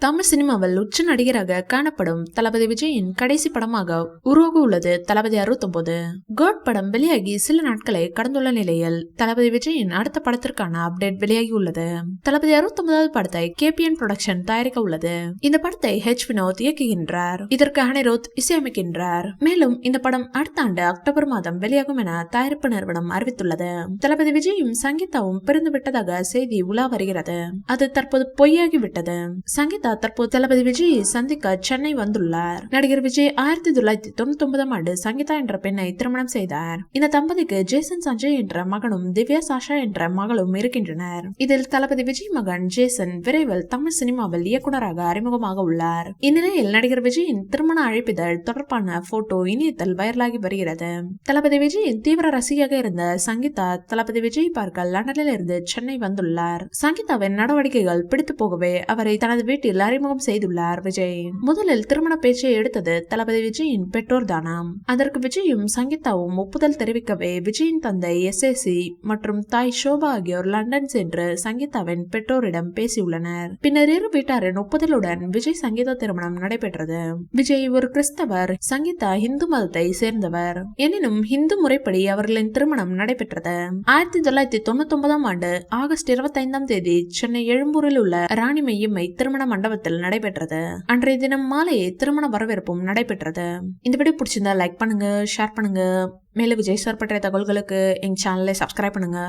தமிழ் சினிமாவில் உச்ச நடிகராக காணப்படும் தளபதி விஜயின் கடைசி படமாக உருவாக உள்ளது தளபதி 69. கோட் படம் வெளியாகி சில நாட்களை கடந்துள்ள நிலையில் தளபதி விஜயின் அடுத்த படத்திற்கான அப்டேட் வெளியாகி உள்ளது. தளபதி 69வது படத்தை KPN புரொடக்ஷன் தயாரிக்க உள்ளது. இந்த படத்தை வினோத் இயக்குகின்றார். இதற்கு அனிருத் இசையமைக்கின்றார். மேலும் இந்த படம் அடுத்த ஆண்டு அக்டோபர் மாதம் வெளியாகும் என தயாரிப்பு நிறுவனம் அறிவித்துள்ளது. தளபதி விஜயும் சங்கீதாவும் பிரிந்து விட்டதாக செய்தி உலா வருகிறது. அது தற்போது பொய்யாகிவிட்டது. சங்கீதா தற்போது தளபதி விஜயை சந்திக்க சென்னை வந்துள்ளார். நடிகர் விஜய் 1999ஆம் ஆண்டு சங்கீதா என்ற பெண்ணை திருமணம் செய்தார். இந்த தம்பதிக்கு ஜேசன் சஞ்சய் என்ற மகனும் திவ்யா சாஷா என்ற மகளும் இருக்கின்றனர். இதில் தளபதி விஜய் மகன் ஜேசன் விரைவில் தமிழ் சினிமாவில் இயக்குநராக அறிமுகமாக உள்ளார். இந்நிலையில் நடிகர் விஜயின் திருமண அழைப்பிதழ் தொடர்பான போட்டோ இணையத்தில் வைரலாகி வருகிறது. தளபதி விஜயின் தீவிர ரசிகையாக இருந்த சங்கீதா தளபதி விஜய் பார்க்க லண்டனில் இருந்து சென்னை வந்துள்ளார். சங்கீதாவின் நடவடிக்கைகள் பிடித்து போகவே அவரை தனது வீட்டில் அறிமுகம் செய்துள்ளார் விஜய். முதலில் திருமண பேச்சை எடுத்தது தளபதி விஜயின் பெற்றோர் தானாம். அதற்கு விஜயும் சங்கீதாவும் ஒப்புதல் தெரிவிக்கவே விஜயின் தந்தை SAC மற்றும் தாய் ஷோபா ஆகியோர் லண்டன் சென்று சங்கீதாவின் பெற்றோரிடம் பேசியுள்ளனர். பின்னர் இரு வீட்டாரின் ஒப்புதலுடன் விஜய் சங்கீதா திருமணம் நடைபெற்றது. விஜய் ஒரு கிறிஸ்தவர், சங்கீதா இந்து மதத்தை சேர்ந்தவர். எனினும் இந்து முறைப்படி அவர்களின் திருமணம் நடைபெற்றது. 1999ஆம் ஆண்டு ஆகஸ்ட் 25ஆம் தேதி சென்னை எழும்பூரில் உள்ள ராணி மெய்யம்மை திருமண மண்டபத்தில் நடைபெற்றது. அன்றைய தினம் மாலையே திருமண வரவேற்பும் நடைபெற்றது. இந்த வீடியோ பிடிச்சிருந்தா லைக் பண்ணுங்க, ஷேர் பண்ணுங்க. மேலும் விஜய் சார் பற்றிய தகவல்களுக்கு எங்க சேனலை சப்ஸ்கிரைப் பண்ணுங்க.